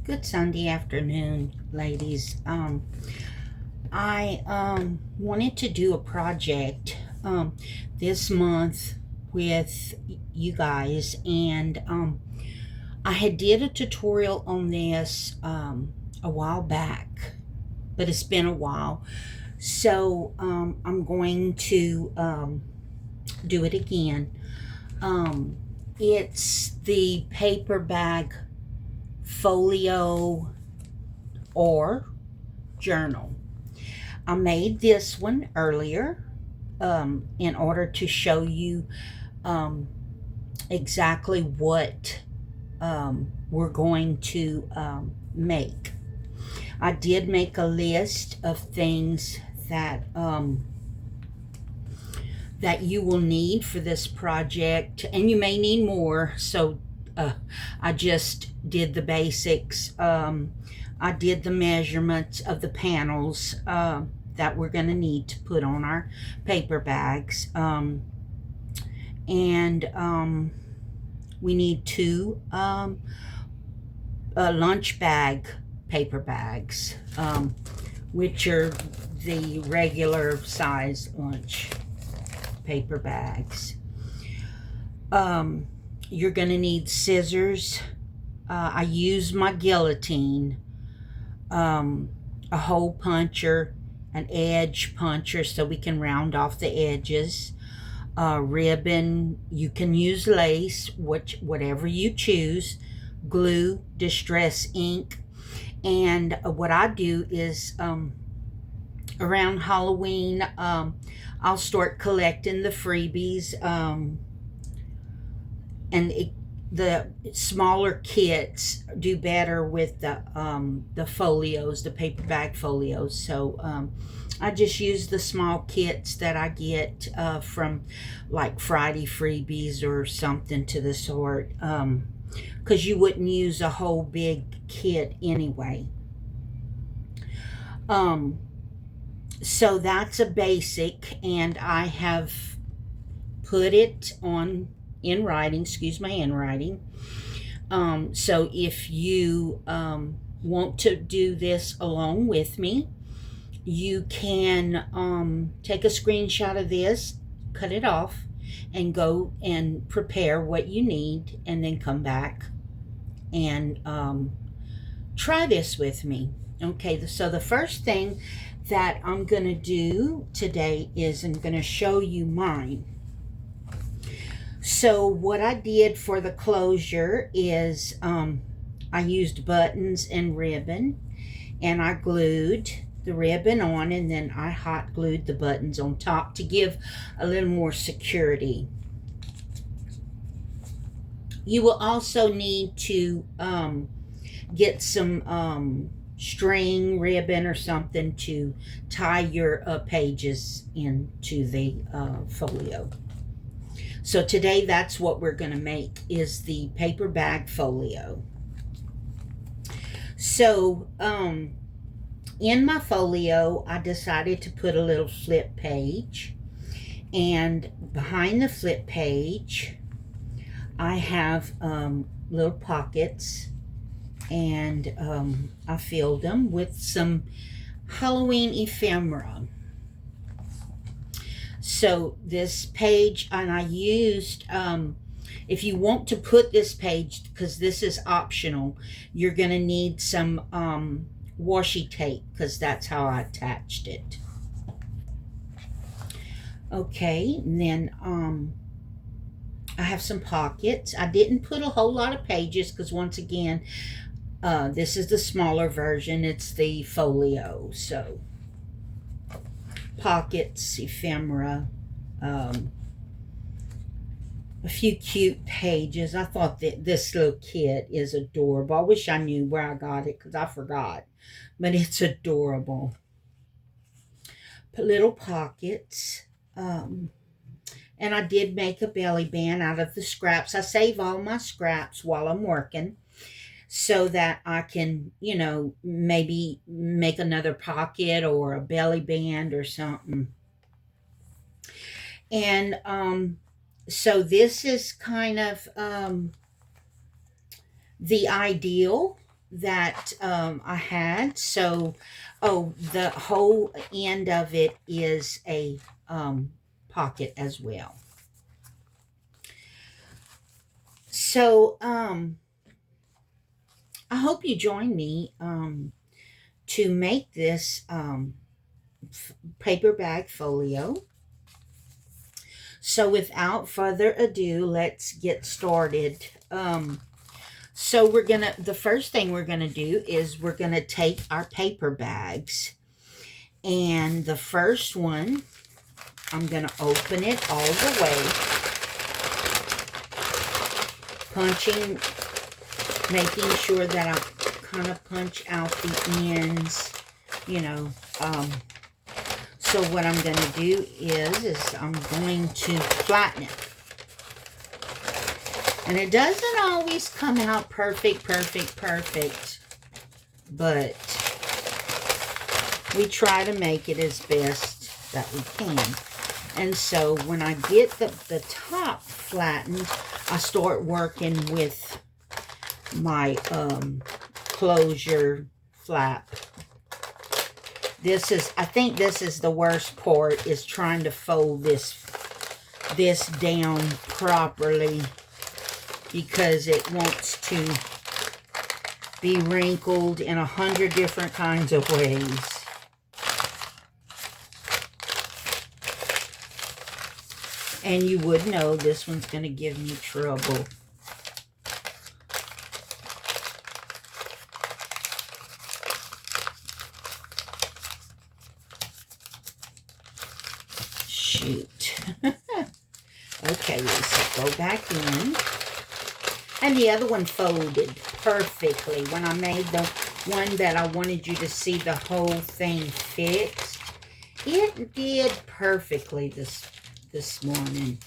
Good Sunday afternoon, ladies. I wanted to do a project this month with you guys, and I had did a tutorial on this a while back, but it's been a while. So I'm going to do it again. It's the paper bag folio or journal. I made this one earlier in order to show you um, exactly what we're going to make. I did make a list of things that you will need for this project, and you may need more. So I just did the basics. I did the measurements of the panels that we're going to need to put on our paper bags. And we need two lunch bag paper bags, which are the regular size lunch paper bags. You're going to need scissors. I use my guillotine, a hole puncher, an edge puncher so we can round off the edges, ribbon. You can use lace, whatever you choose, glue, distress ink. And what I do is around Halloween, I'll start collecting the freebies, the smaller kits do better with the folios, the paper bag folios. So I just use the small kits that I get from like Friday freebies or something to the sort, because you wouldn't use a whole big kit anyway. So that's a basic, and I have put it on in writing. Excuse my handwriting. So if you want to do this along with me, you can take a screenshot of this, cut it off, and go and prepare what you need, and then come back and try this with me. Okay, so the first thing that I'm going to do today is I'm going to show you mine. So what I did for the closure is I used buttons and ribbon, and I glued the ribbon on, and then I hot glued the buttons on top to give a little more security. You will also need to get some string, ribbon, or something to tie your pages into the folio. So today that's what we're going to make, is the paper bag folio. So in my folio, I decided to put a little flip page, and behind the flip page I have little pockets, and I filled them with some Halloween ephemera. So this page, and I used, if you want to put this page, because this is optional, you're going to need some washi tape, because that's how I attached it. Okay, and then I have some pockets. I didn't put a whole lot of pages because, once again, this is the smaller version. It's the folio. So pockets, ephemera, a few cute pages. I thought that this little kit is adorable. I wish I knew where I got it because I forgot, but it's adorable. Little pockets. And I did make a belly band out of the scraps. I save all my scraps while I'm working, so that I can, maybe make another pocket or a belly band or something. And so this is kind of the ideal that I had. So, oh, the whole end of it is a pocket as well. So, I hope you join me to make this paper bag folio. So, without further ado, let's get started. So the first thing we're gonna do is we're gonna take our paper bags, and the first one, I'm gonna open it all the way, punching, making sure that I kind of punch out the ends, you know. So what I'm gonna do is I'm going to flatten it. And it doesn't always come out perfect, but we try to make it as best that we can. And so when I get the top flattened, I start working with my closure flap. I think this is the worst part, is trying to fold this down properly, because it wants to be wrinkled in 100 different kinds of ways. And you would know this one's going to give me trouble. Shoot. Okay, Lisa, go back in. And the other one folded perfectly. When I made the one that I wanted you to see the whole thing fixed, it did perfectly this morning.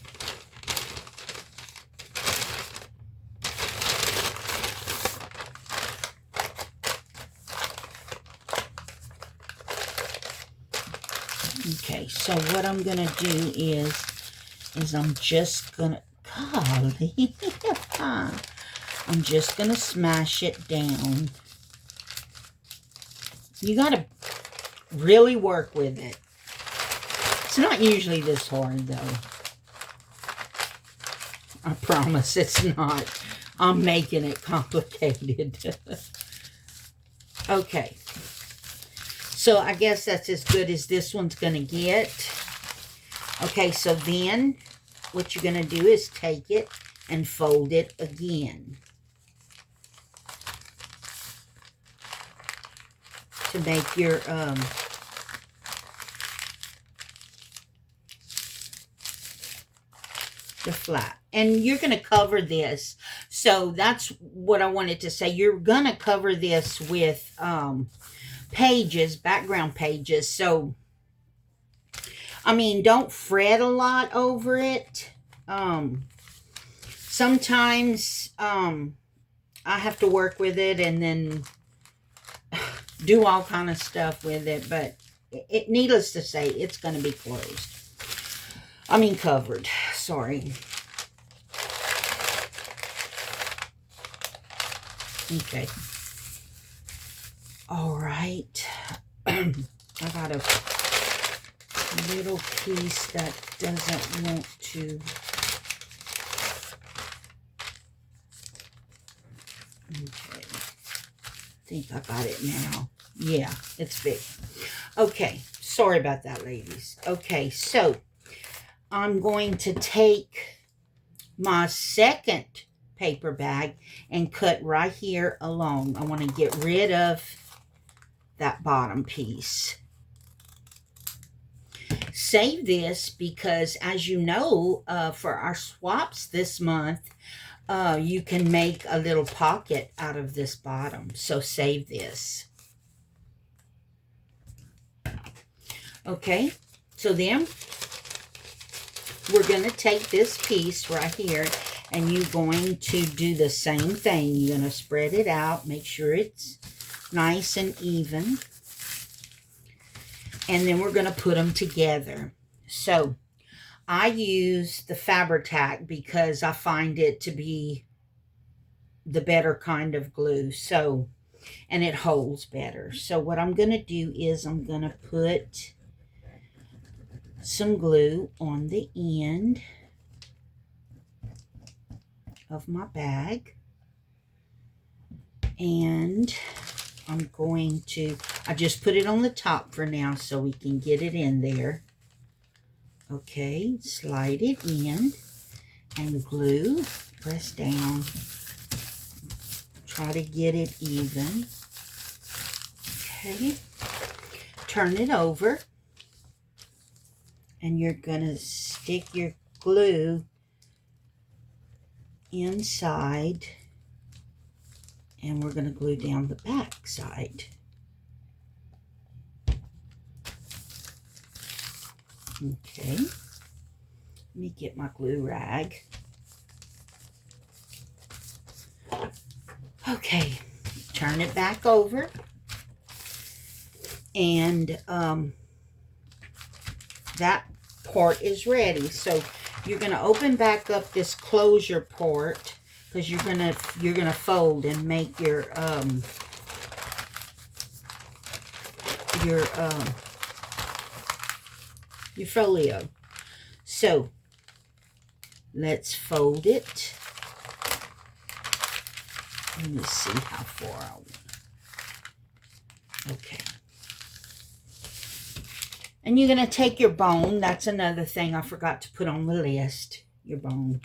Okay, so what I'm gonna do is I'm just gonna, golly, I'm just gonna smash it down. You gotta really work with it. It's not usually this hard, though. I promise it's not. I'm making it complicated. Okay. So I guess that's as good as this one's going to get. Okay, so then what you're going to do is take it and fold it again to make your the flap. And you're going to cover this. So that's what I wanted to say. You're going to cover this with pages, background pages. So, I mean, don't fret a lot over it. Sometimes I have to work with it and then do all kind of stuff with it. But needless to say, it's going to be closed. I mean, covered. Sorry. Okay. All right. I got a little piece that doesn't want to. Okay. I think I got it now. Yeah, it's big. Okay. Sorry about that, ladies. Okay, so I'm going to take my second paper bag and cut right here along. I want to get rid of that bottom piece. Save this because, as you know, for our swaps this month, you can make a little pocket out of this bottom. So save this. Okay, so then we're going to take this piece right here, and you're going to do the same thing. You're going to spread it out, make sure it's nice and even. And then we're going to put them together. So I use the Fabri-Tac because I find it to be the better kind of glue. So and it holds better. So what I'm going to do is I'm going to put some glue on the end of my bag, and I'm going to, I just put it on the top for now so we can get it in there. Okay, slide it in and glue, press down, try to get it even. Okay, turn it over, and you're gonna stick your glue inside, and we're gonna glue down the back side. Okay, let me get my glue rag. Okay, turn it back over, and that part is ready. So you're going to open back up this closure part, because you're gonna fold and make your folio. So let's fold it. Let me see how far I want. Okay. And you're going to take your bone. That's another thing I forgot to put on the list. Your bone.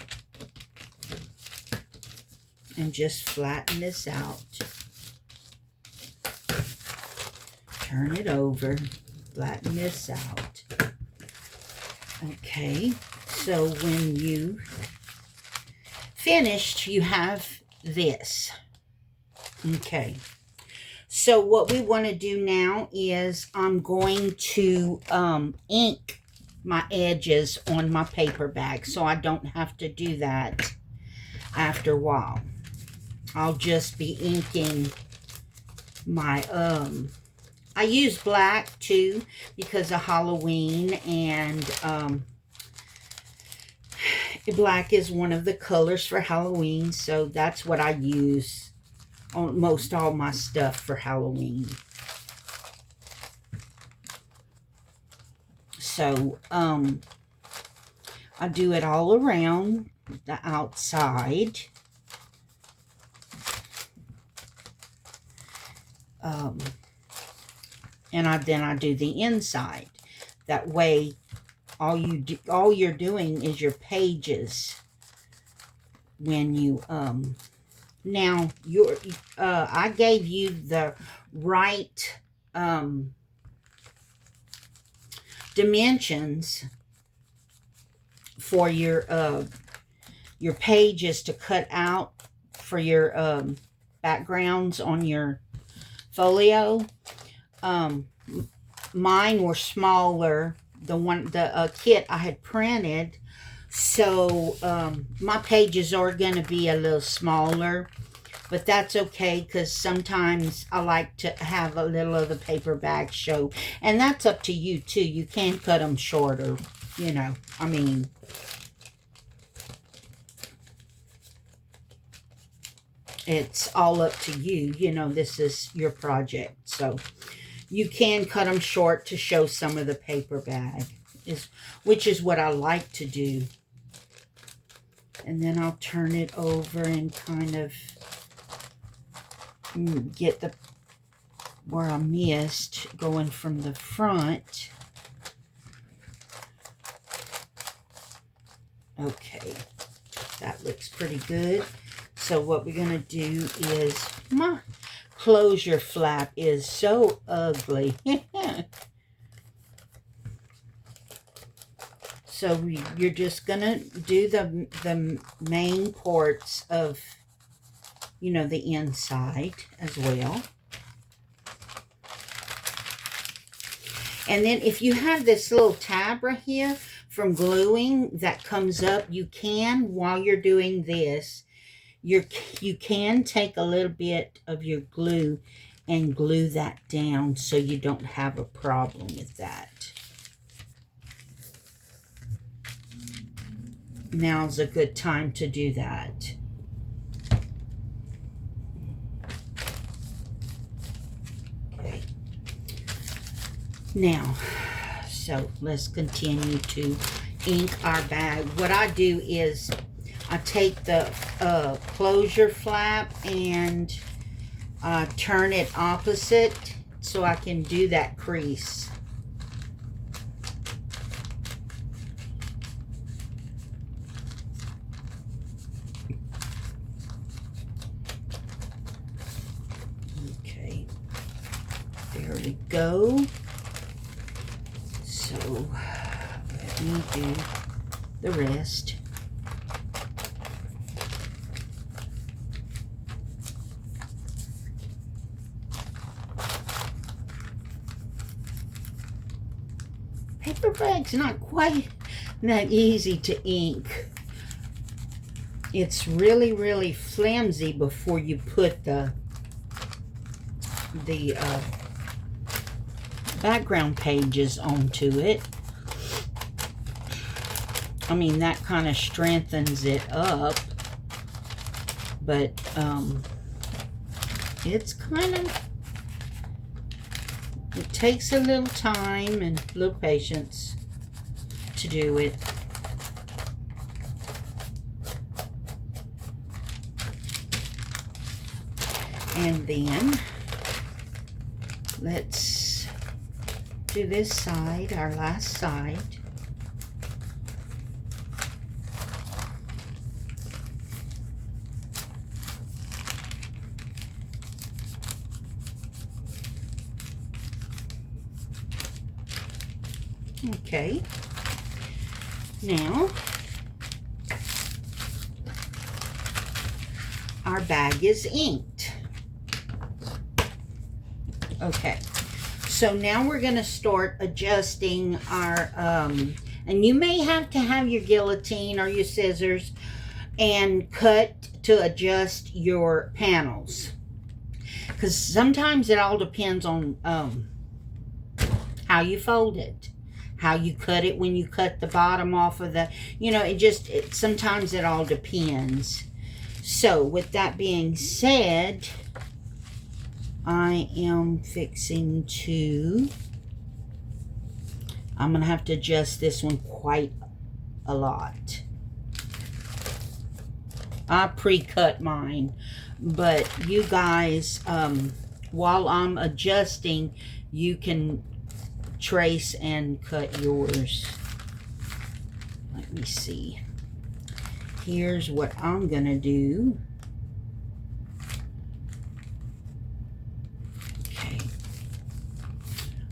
And just flatten this out. Turn it over. Flatten this out. Okay. So when you finished, you have this. Okay. So what we want to do now is I'm going to ink my edges on my paper bag, so I don't have to do that after a while. I'll just be inking my I use black too because of Halloween, and black is one of the colors for Halloween, so that's what I use on most all my stuff for Halloween. So I do it all around the outside. And then I do the inside. That way all you're doing is your pages when you now I gave you the right dimensions for your pages to cut out for your backgrounds on your folio. Mine were smaller. The kit I had printed, so my pages are going to be a little smaller, but that's okay because sometimes I like to have a little of the paper bag show, and that's up to you too. You can cut them shorter, you know. I mean, it's all up to you. You know, this is your project, so you can cut them short to show some of the paper bag, which is what I like to do. And then I'll turn it over and kind of get where I missed going from the front. Okay, that looks pretty good. So what we're going to do is, my closure flap is so ugly. So you're just going to do the main parts of, you know, the inside as well. And then if you have this little tab right here from gluing that comes up, you can, while you're doing this, you can take a little bit of your glue and glue that down so you don't have a problem with that. Now's a good time to do that. Now, so let's continue to ink our bag. What I do is I take the closure flap and turn it opposite so I can do that crease. Okay, there we go. So let me do the rest. Paper bag's not quite that easy to ink. It's really, really flimsy before you put the background pages onto it. I mean, that kind of strengthens it up, but it's kind of, it takes a little time and a little patience to do it. And then let's do this side, our last side. Okay, now our bag is inked. Okay, so now we're going to start adjusting our, and you may have to have your guillotine or your scissors and cut to adjust your panels. Because sometimes it all depends on how you fold it, how you cut it when you cut the bottom off of the, you know, sometimes it all depends. So with that being said, I am fixing to, I'm going to have to adjust this one quite a lot. I pre-cut mine, but you guys, while I'm adjusting, you can trace and cut yours. Let me see. Here's what I'm going to do.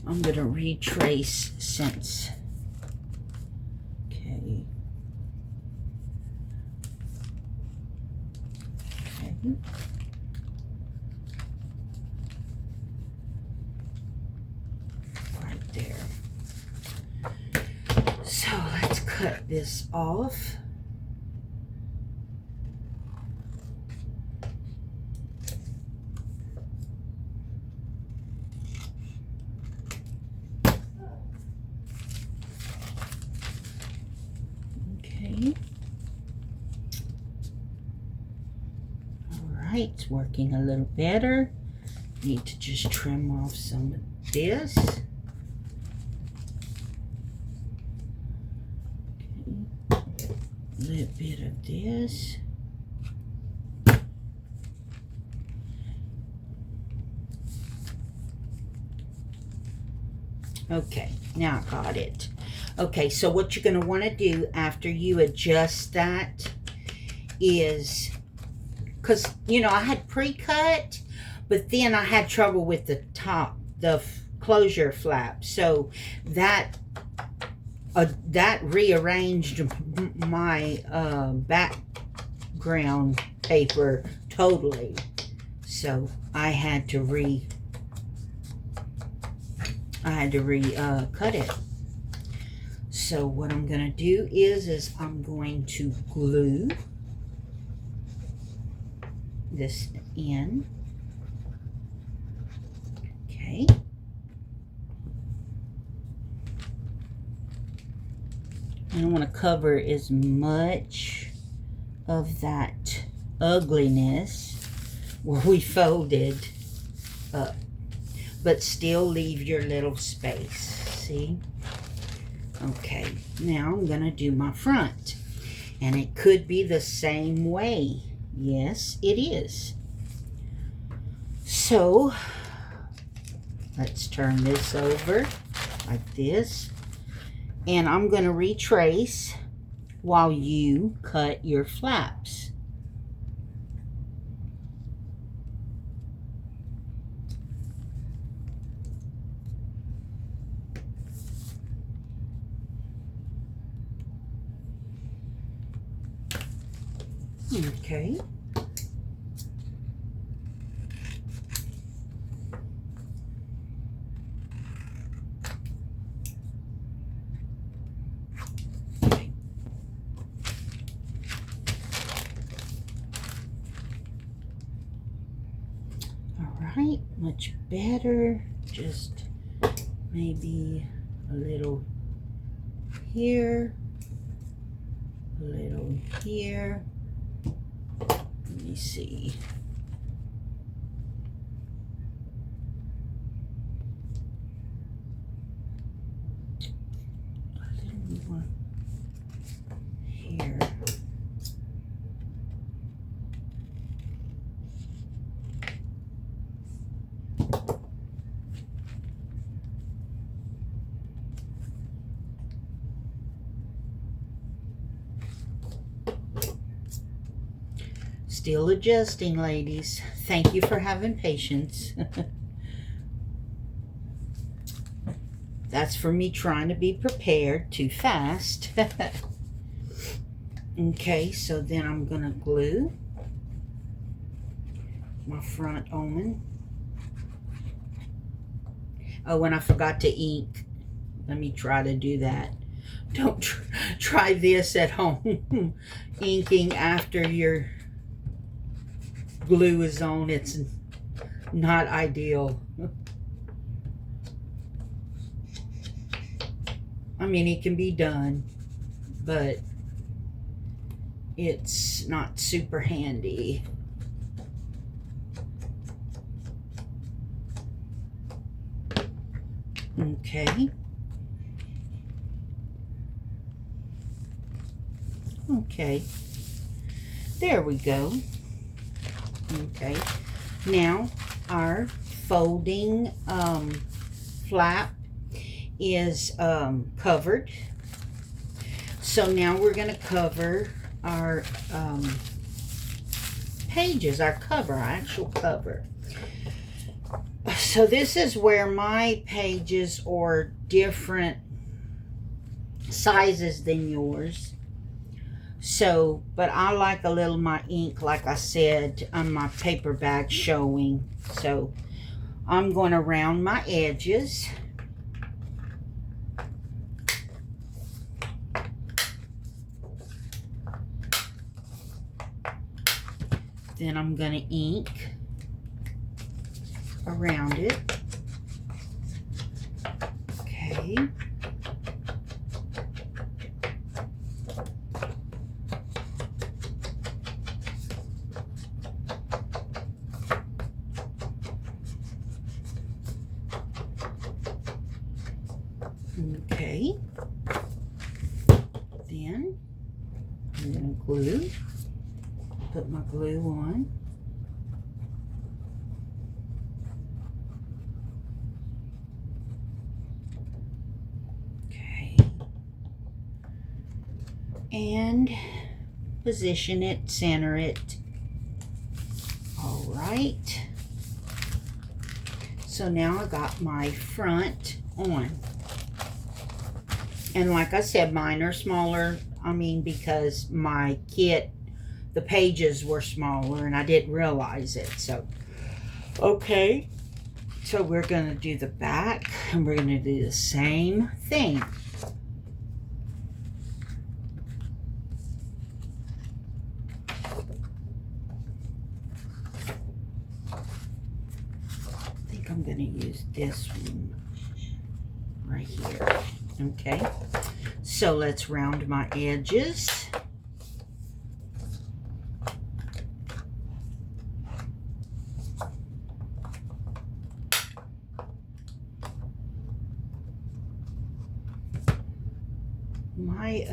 I'm going to retrace since. Okay. Okay. Right there. So let's cut this off. It's working a little better. Need to just trim off some of this. Okay. A little bit of this. Okay, now I got it. Okay, so what you're going to want to do after you adjust that is, because, you know, I had pre-cut, but then I had trouble with the top, the closure flap. So that rearranged my background paper totally. So I had to cut it. So what I'm going to do is I'm going to glue this in. Okay. I don't want to cover as much of that ugliness where we folded up. but still leave your little space. See? Okay, now I'm going to do my front. And it could be the same way. Yes, it is. So, let's turn this over like this. And I'm going to retrace while you cut your flaps. Okay. Right, much better. Just maybe a little here, a little here. Let me see. A little more here. Still adjusting, ladies. Thank you for having patience. That's for me trying to be prepared too fast. Okay, so then I'm going to glue my front on. Oh, and I forgot to ink. Let me try to do that. Don't try this at home. Inking after your glue is on, it's not ideal. I mean, it can be done, but it's not super handy. Okay. Okay. There we go. Okay. Now our folding flap is covered. So now we're going to cover our pages, our cover, our actual cover. So this is where my pages are different sizes than yours. So, but I like a little my ink, like I said, on my paper bag showing. So I'm going to round my edges. Then I'm going to ink around it. Okay. Okay. Then I'm going to glue. Put my glue on. Okay. And position it, center it. All right. So now I got my front on. And like I said, mine are smaller. I mean, because my kit, the pages were smaller and I didn't realize it. So, okay. So we're going to do the back and we're going to do the same thing. I think I'm going to use this one right here. Okay. So let's round my edges. My,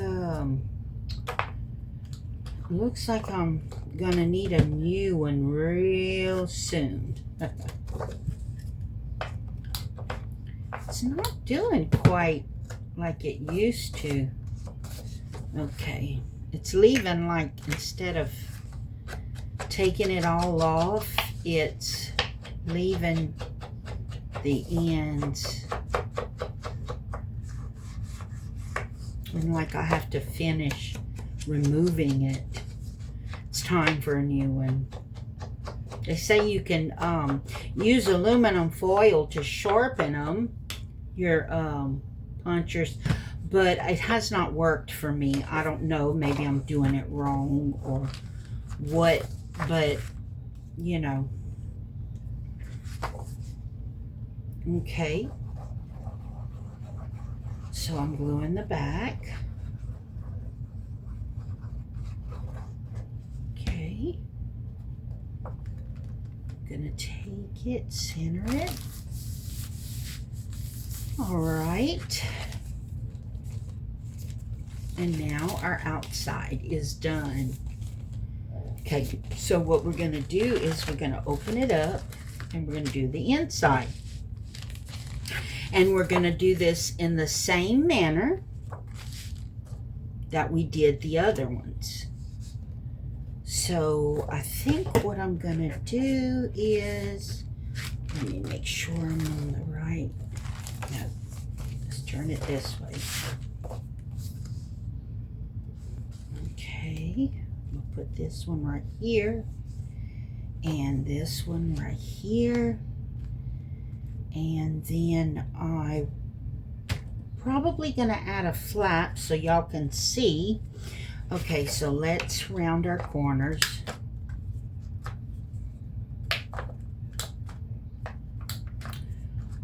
looks like I'm gonna need a new one real soon. It's not doing quite like it used to. Okay, it's leaving, like, instead of taking it all off, it's leaving the ends. And like I have to finish removing it. It's time for a new one. They say you can use aluminum foil to sharpen them, your punchers, but it has not worked for me. I don't know, maybe I'm doing it wrong or what, but you know. Okay, so I'm gluing the back. Okay, gonna take it, center it. All right, and now our outside is done. Okay, so what we're gonna do is we're gonna open it up and we're gonna do the inside. And we're gonna do this in the same manner that we did the other ones. So I think what I'm gonna do is, let me make sure I'm on the right, no, let's turn it this way. Okay, we'll put this one right here, and this one right here, and then I'm probably gonna add a flap so y'all can see. Okay, so let's round our corners.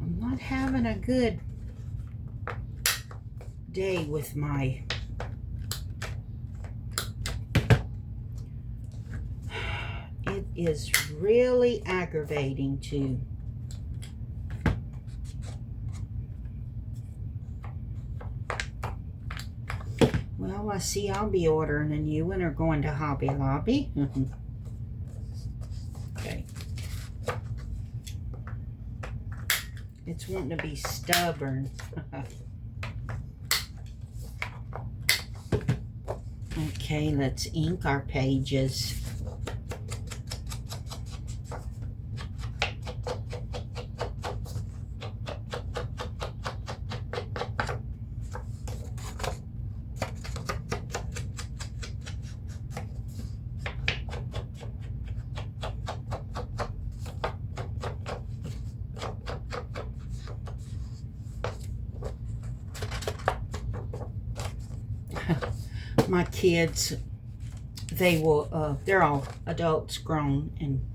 I'm not having a good day with my it is really aggravating to well, I see I'll be ordering a new one or going to Hobby Lobby. Okay. It's wanting to be stubborn. Okay, let's ink our pages. My kids, they will, they're all adults, grown, and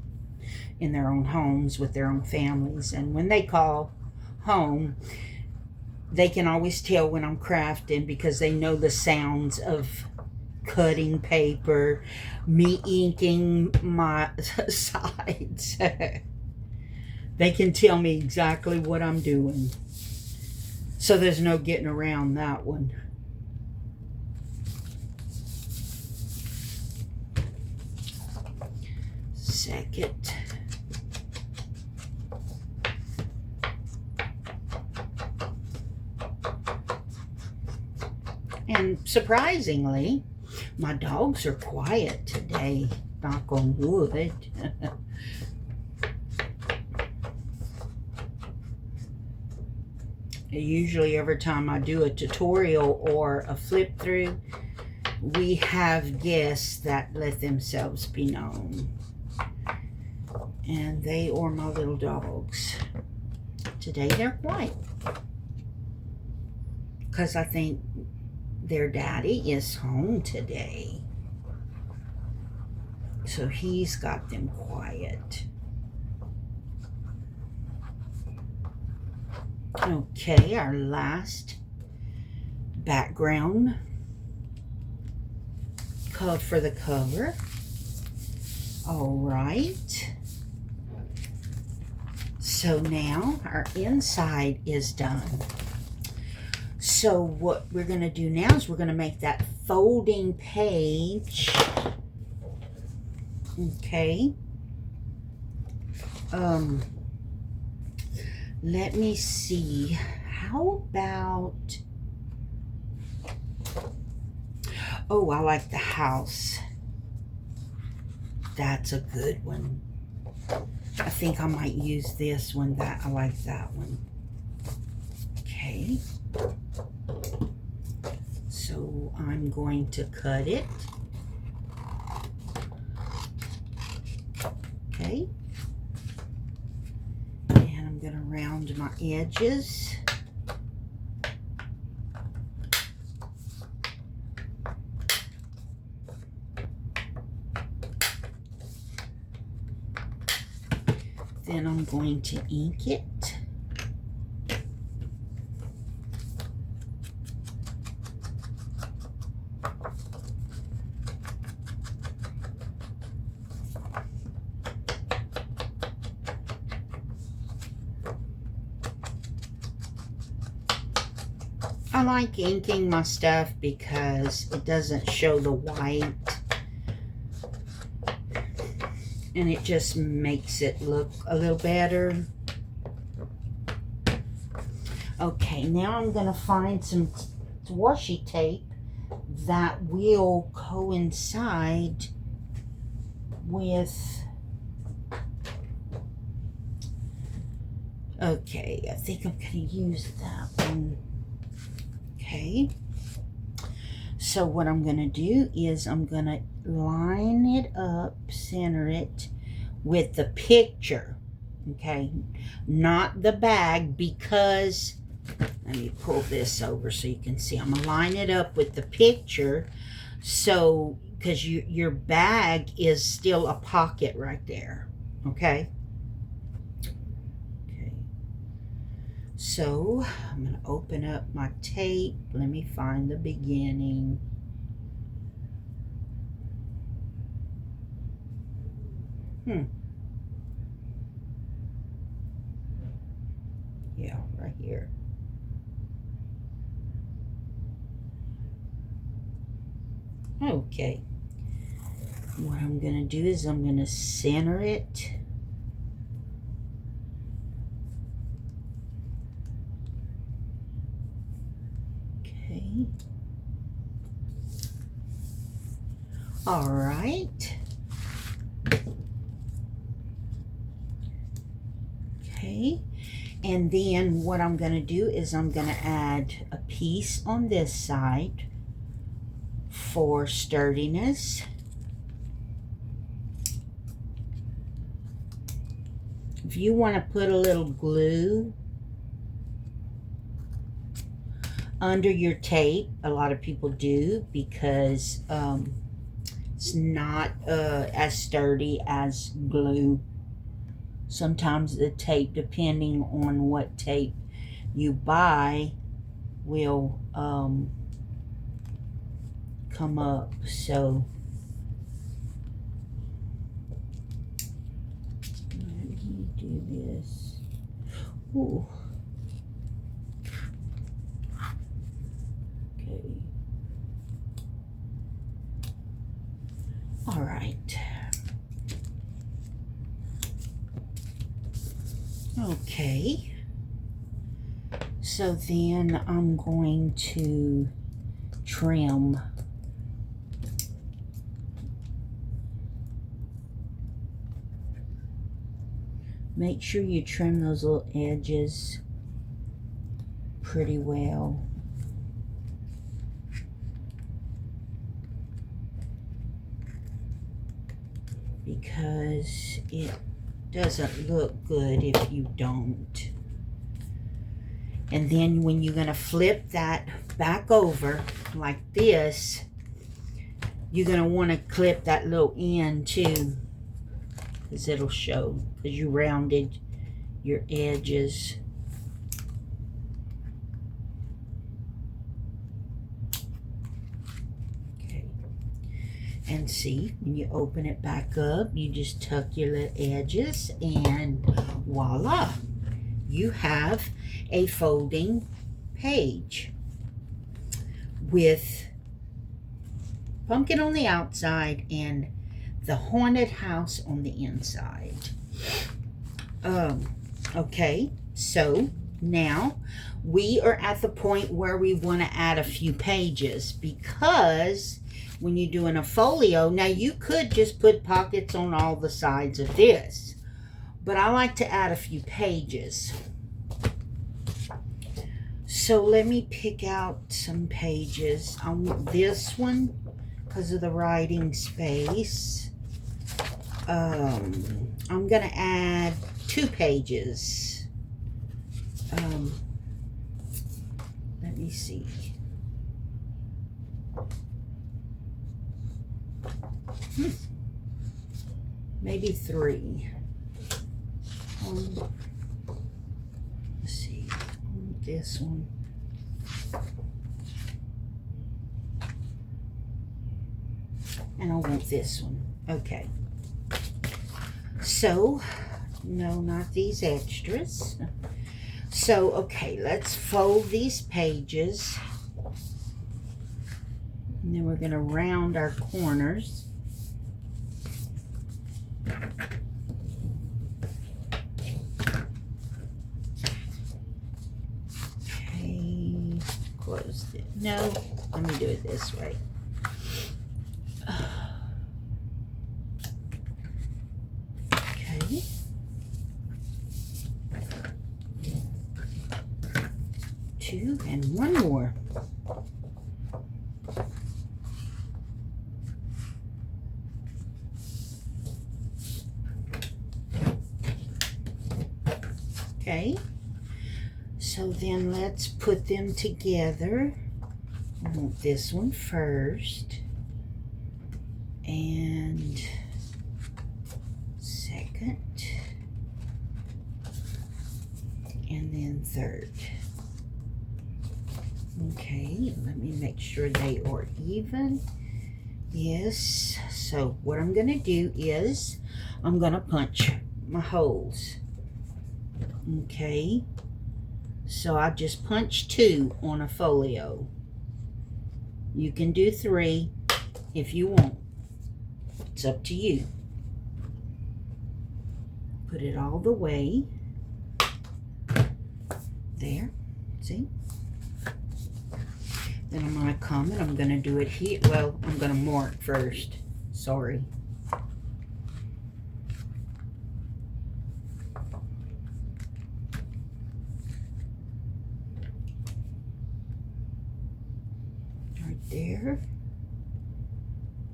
in their own homes with their own families. And when they call home, they can always tell when I'm crafting because they know the sounds of cutting paper, me inking my sides. They can tell me exactly what I'm doing. So there's no getting around that one. Second. And surprisingly, my dogs are quiet today, knock on wood. Usually every time I do a tutorial or a flip through, we have guests that let themselves be known. And they are my little dogs. Today they're quiet. Because I think their daddy is home today. So he's got them quiet. Okay, our last background code for the cover. All right. So now our inside is done. So So what we're going to do now is we're going to make that folding page. Okay. Let me see. How about... Oh, I like the house. That's a good one. I think I might use this one. I like that one. Okay. So I'm going to cut it. Okay. And I'm going to round my edges. Then I'm going to ink it. I like inking my stuff because it doesn't show the white. And it just makes it look a little better. Okay, now I'm going to find some washi tape that will coincide with... Okay, I think I'm going to use that one. Okay. So what I'm going to do is I'm going to line it up, center it with the picture, okay, not the bag, because, let me pull this over so you can see, I'm going to line it up with the picture, so, because your bag is still a pocket right there, okay. So I'm going to open up my tape. Let me find the beginning. Yeah, right here. Okay. What I'm going to do is I'm going to center it. Okay. All right. Okay. And then what I'm going to do is I'm going to add a piece on this side for sturdiness. If you want to put a little glue under your tape, a lot of people do, because it's not as sturdy as glue. Sometimes the tape, depending on what tape you buy, will come up. So let me do this. Ooh. Okay. All right. Okay. So then I'm going to trim. Make sure you trim those little edges pretty well. Because it doesn't look good if you don't. And then when you're going to flip that back over like this, you're going to want to clip that little end too, because it'll show, because you rounded your edges. Okay. And see, when you open it back up, you just tuck your little edges, and voila, you have a folding page. with pumpkin on the outside and the haunted house on the inside. Okay, so now we are at the point where we want to add a few pages, because when you're doing a folio, now you could just put pockets on all the sides of this, but I like to add a few pages. So let me pick out some pages. I want this one because of the writing space. I'm gonna add 2 pages. Let me see. Maybe 3. Let's see. This one. And I want this one. Okay. So, no, not these extras. So, okay, let's fold these pages. And then we're going to round our corners. Okay, close it. No, let me do it this way. Okay. Two and one more. Okay, so then let's put them together. I want this one first, and second, and then third. Okay, let me make sure they are even. Yes, so what I'm going to do is I'm going to punch my holes. Okay, so I just punched 2 on a folio. You can do 3 if you want. It's up to you. Put it all the way there. See? Then I'm going to come and I'm going to do it here. Well, I'm going to mark first. Sorry. Right there.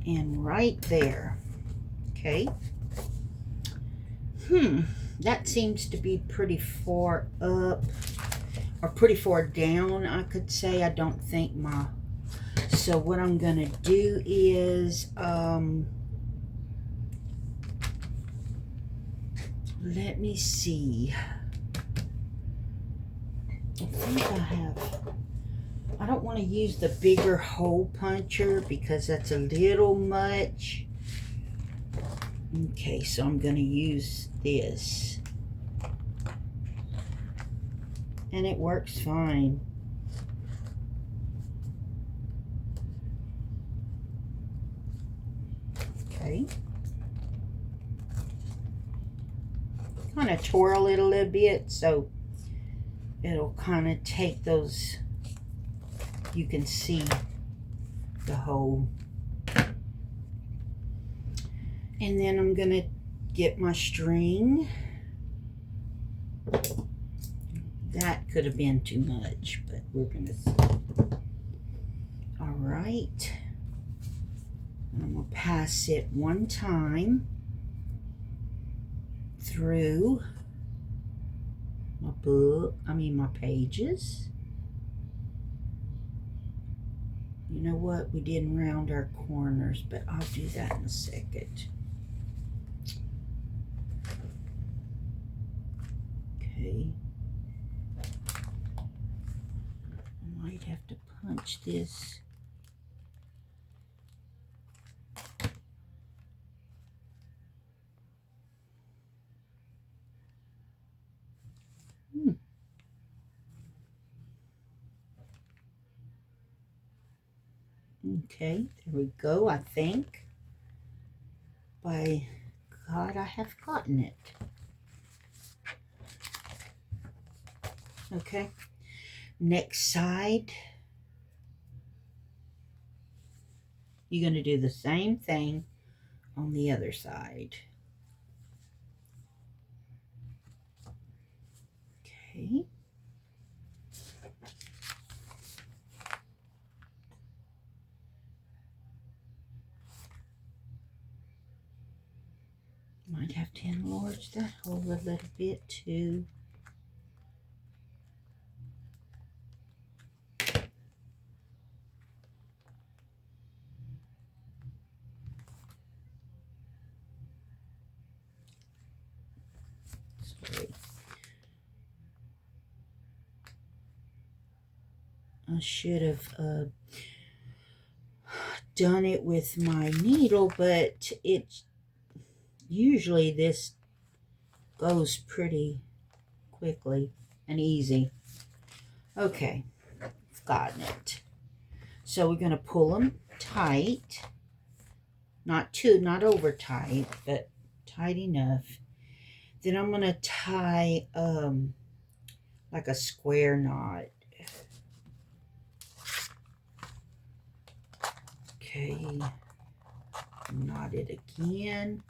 And right there. Okay. That seems to be pretty far up. Or pretty far down, I could say. I don't think my... So what I'm going to do is... let me see. I think I have... I don't want to use the bigger hole puncher because that's a little much. Okay, so I'm going to use this. And it works fine. Okay. Kind of twirl it a little bit so it'll kind of take those, you can see the hole. And then I'm going to get my string. That could have been too much, but we're going to see. All right. I'm going to pass it one time through my book, my pages. You know what? We didn't round our corners, but I'll do that in a second. Okay. I might have to punch this. Okay, there we go, I think. By God, I have gotten it. Okay, next side. You're going to do the same thing on the other side. Okay. Might have to enlarge that hole a little bit too. Sorry. I should have done it with my needle, but it's usually this goes pretty quickly and easy. Okay, I've gotten it. So we're going to pull them tight. Not over tight, but tight enough. Then I'm going to tie like a square knot. Okay, knot it again.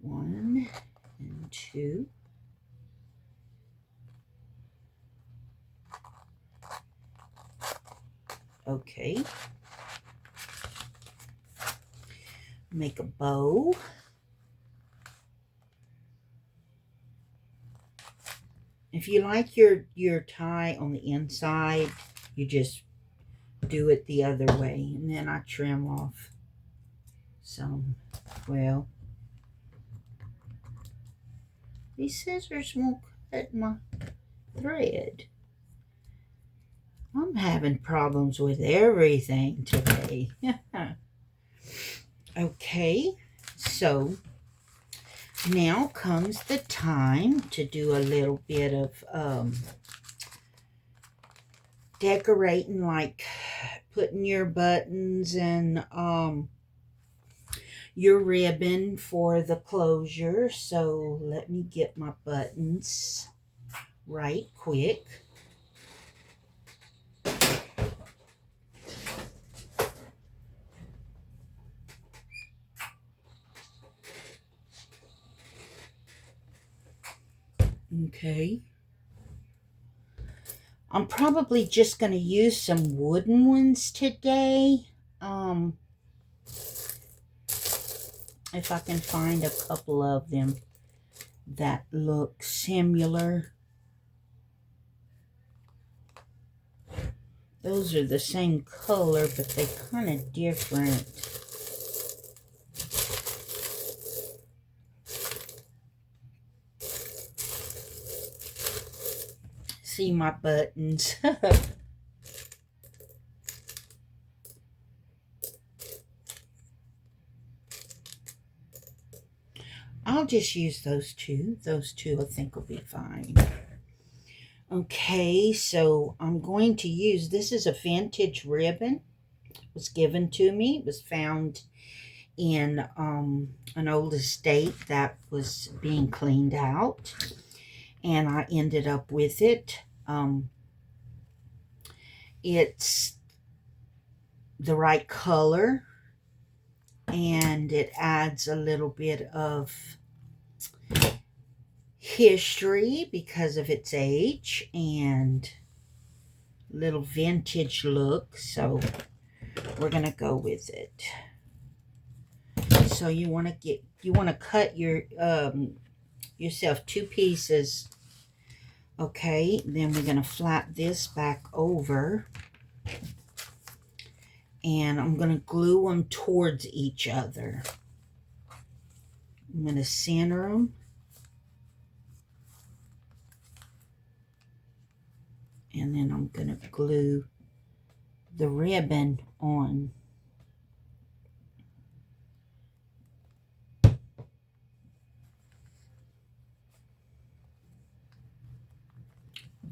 One and two. Okay. Make a bow. If you like your tie on the inside, you just do it the other way. And then I trim off some. Well, these scissors won't cut my thread. I'm having problems with everything today. Okay, so now comes the time to do a little bit of decorating, like putting your buttons and your ribbon for the closure. So let me get my buttons right quick. Okay. I'm probably just going to use some wooden ones today. If I can find a couple of them that look similar. Those are the same color, but they kind of different. See my buttons. I'll just use those two. Those two I think will be fine. Okay, so I'm going to use, this is a vintage ribbon. It was given to me. It was found in an old estate that was being cleaned out. And I ended up with it. It's the right color. And it adds a little bit of history because of its age and little vintage look. So we're going to go with it. So you want to cut your yourself 2 pieces. Okay, then we're going to flap this back over. And I'm going to glue them towards each other. I'm going to center them. And then I'm going to glue the ribbon on.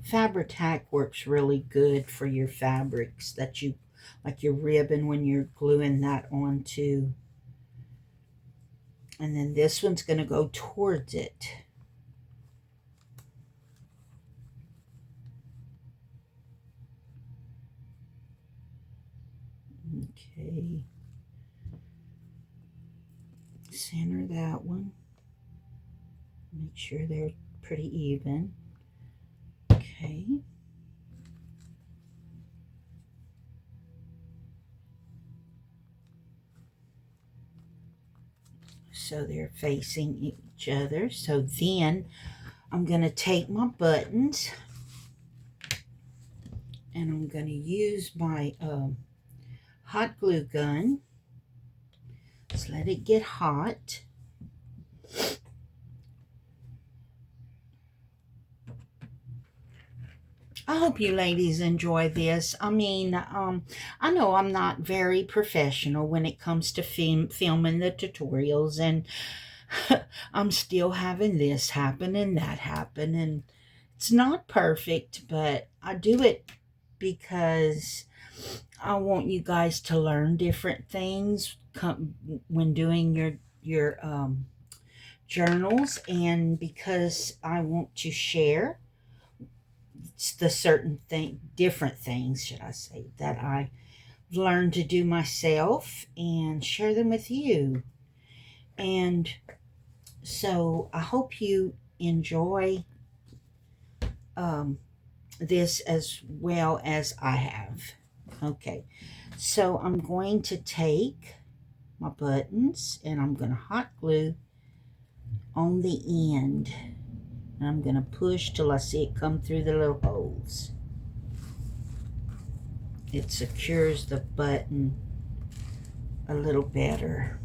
Fabri-Tac works really good for your fabrics that you, like your ribbon when you're gluing that onto. And then this one's going to go towards it. Okay. Center that one. Make sure they're pretty even. Okay. So they're facing each other. So then I'm going to take my buttons and I'm going to use my hot glue gun. Just let it get hot. I hope you ladies enjoy this. I mean, I know I'm not very professional when it comes to filming the tutorials, and I'm still having this happen and that happen, and it's not perfect, but I do it because I want you guys to learn different things when doing your journals, and because I want to share the certain different things, should I say, that I learned to do myself and share them with you. And so I hope you enjoy this as well as I have. Okay, so I'm going to take my buttons and I'm going to hot glue on the end. And I'm going to push till I see it come through the little holes. It secures the button a little better.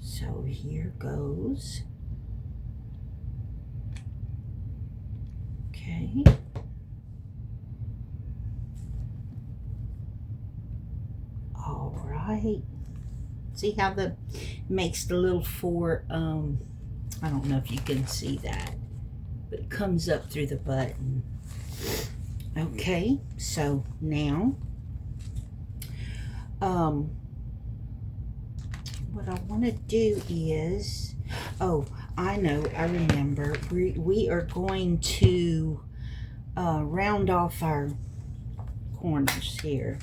So here goes. Okay. All right. See how the makes the little four, I don't know if you can see that, but it comes up through the button. Okay, so now, what I want to do is, oh, I know, I remember, we are going to round off our corners here.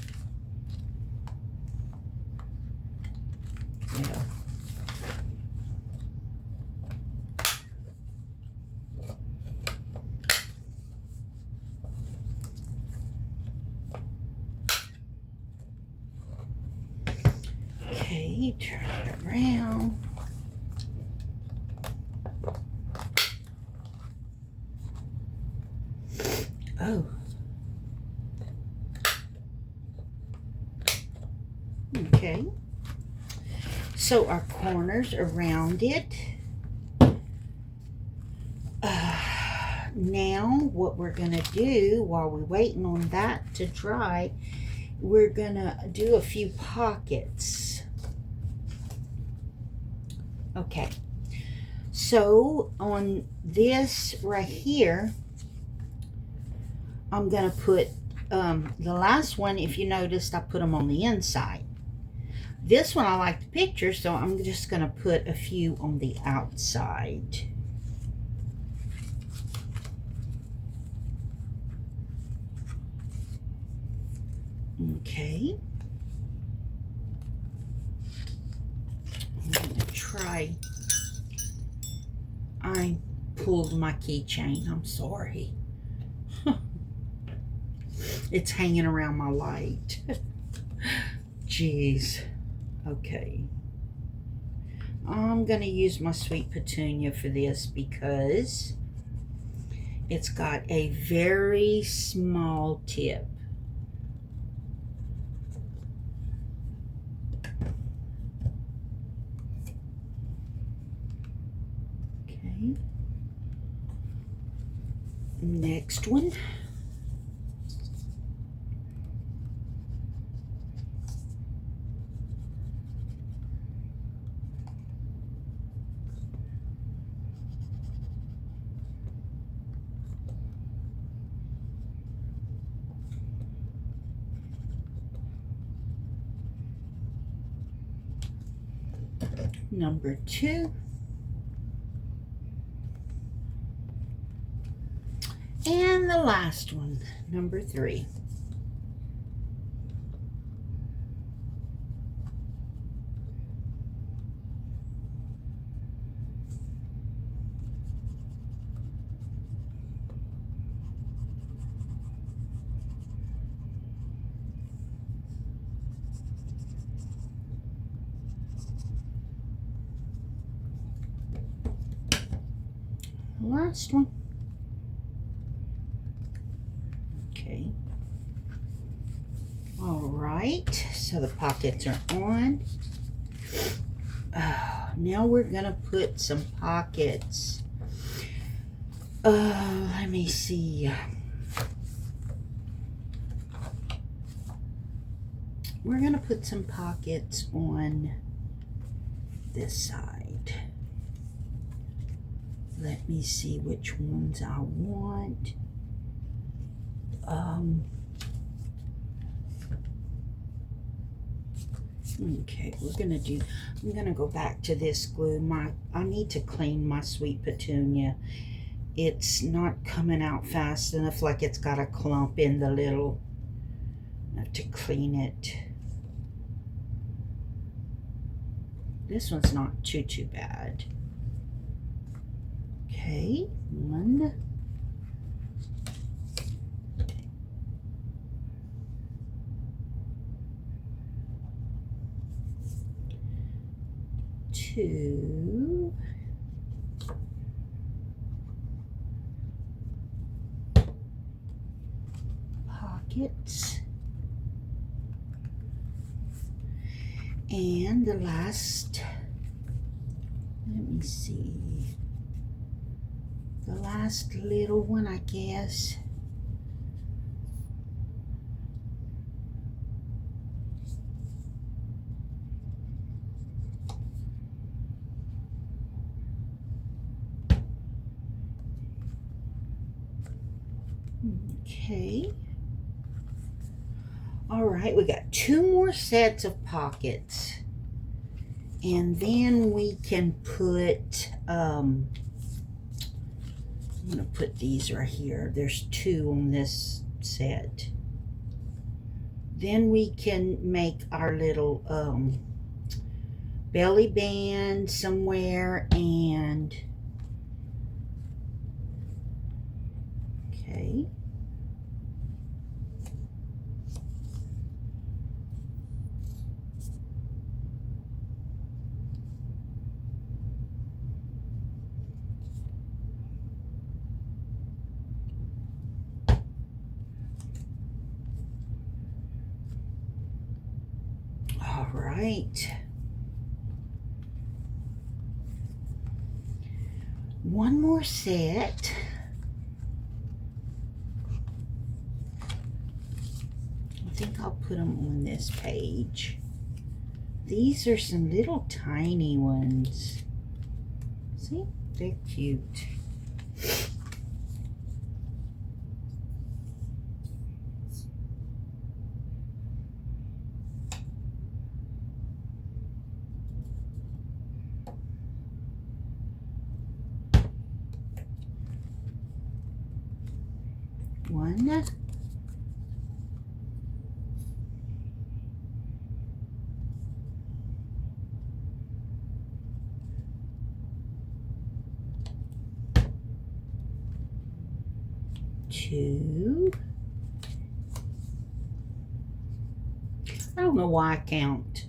Yeah. Okay, turn it around. Oh. Okay. So our corners around it. Now what we're going to do while we're waiting on that to dry, we're going to do a few pockets. Okay. So on this right here, I'm going to put the last one, if you noticed, I put them on the inside. This one I like the picture, so I'm just going to put a few on the outside. Okay. I'm going to try. I pulled my keychain. I'm sorry. It's hanging around my light. Jeez. Okay. I'm going to use my sweet petunia for this because it's got a very small tip. Okay. Next one. number 2. And the last one, number 3. Last one. Okay. All right, so the pockets are on. Now we're gonna put some pockets. Let me see. We're gonna put some pockets on this side. Let me see which ones I want. Okay, I'm gonna go back to this glue. I need to clean my sweet petunia. It's not coming out fast enough, like it's got a clump in the little. I have to clean it. This one's not too bad. Okay, 1. 2. Pockets. And the last, let me see, the last little one, I guess. Okay. All right, we got 2 more sets of pockets. And then we can put, I'm going to put these right here. There's 2 on this set. Then we can make our little belly band somewhere, and okay. All right. One more set. I think I'll put them on this page. These are some little tiny ones. See? They're cute. One. 2. I don't know why I count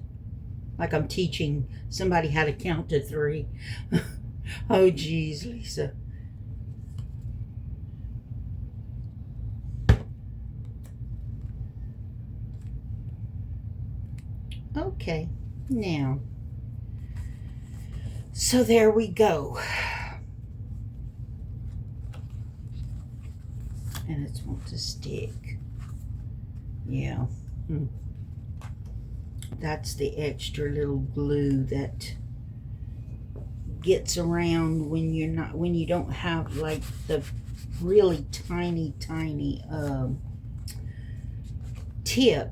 like I'm teaching somebody how to count to 3. Oh geez, Lisa. Okay, now, so there we go. And it's want to stick. Yeah. That's the extra little glue that gets around when you don't have like the really tiny tip.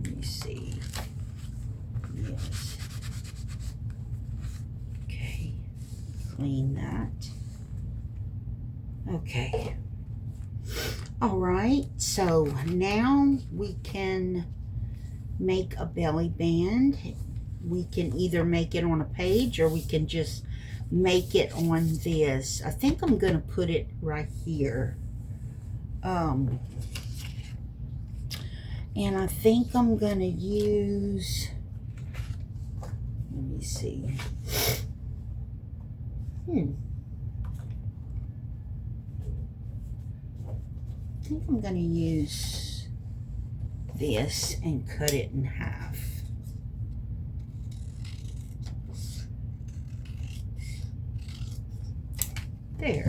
Let me see. was. Okay, clean that. Okay. All right, so now we can make a belly band. We can either make it on a page or we can just make it on this. I think I'm going to put it right here. And I think I'm going to use, let me see. I think I'm going to use this and cut it in half. There.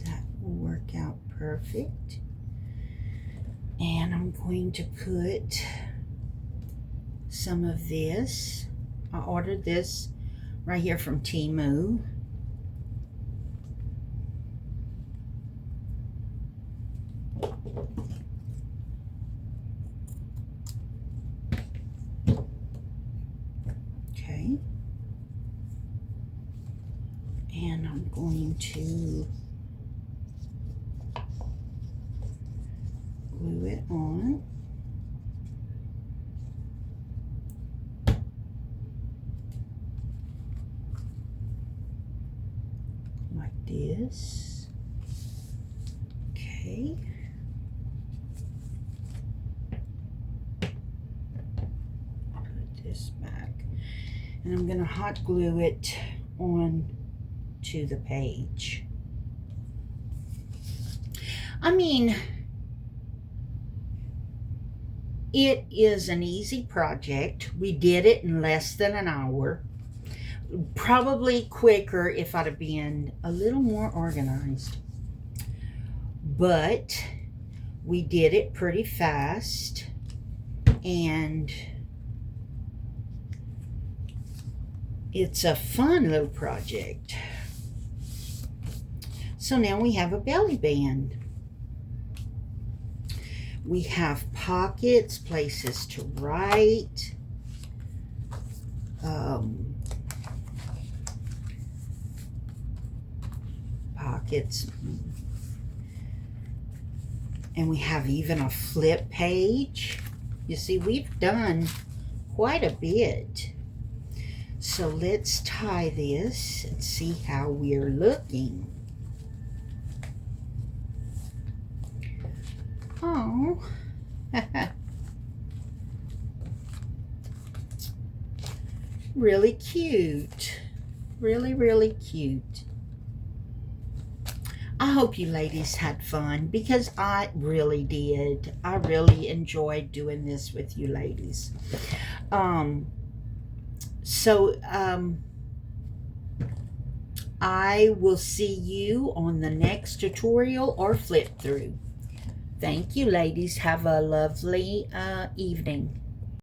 That will work out perfect. And I'm going to put some of this. I ordered this right here from Temu. Okay. And I'm going to glue it on. Like this. Okay. Put this back. And I'm going to hot glue it on to the page. I mean, it is an easy project. We did it in less than an hour. Probably quicker if I'd have been a little more organized. But we did it pretty fast. And it's a fun little project. So now we have a belly band. We have pockets, places to write, pockets, and we have even a flip page. You see, we've done quite a bit. So let's tie this and see how we're looking. Oh, really cute. Really, really cute. I hope you ladies had fun because I really did. I really enjoyed doing this with you ladies. I will see you on the next tutorial or flip through. Thank you, ladies. Have a lovely evening.